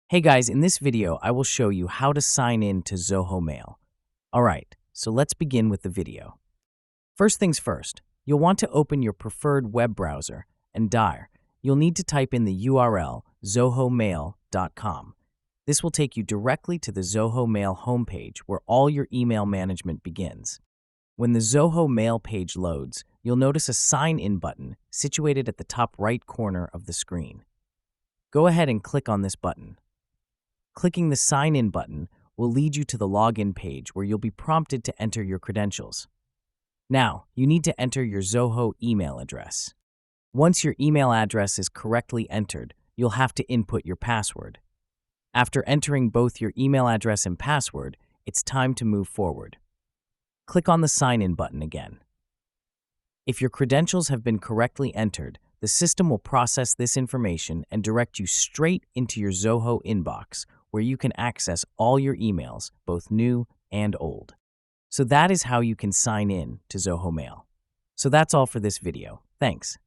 Hey guys, in this video, I will show you how to sign in to Zoho Mail. Alright, so let's begin with the video. First things first, you'll want to open your preferred web browser and you'll need to type in the URL zohomail.com. This will take you directly to the Zoho Mail homepage where all your email management begins. When the Zoho Mail page loads, you'll notice a Sign In button situated at the top right corner of the screen. Go ahead and click on this button. Clicking the Sign In button will lead you to the login page where you'll be prompted to enter your credentials. Now, you need to enter your Zoho email address. Once your email address is correctly entered, you'll have to input your password. After entering both your email address and password, it's time to move forward. Click on the Sign In button again. If your credentials have been correctly entered, the system will process this information and direct you straight into your Zoho inbox, where you can access all your emails, both new and old. So that is how you can sign in to Zoho Mail. So that's all for this video. Thanks.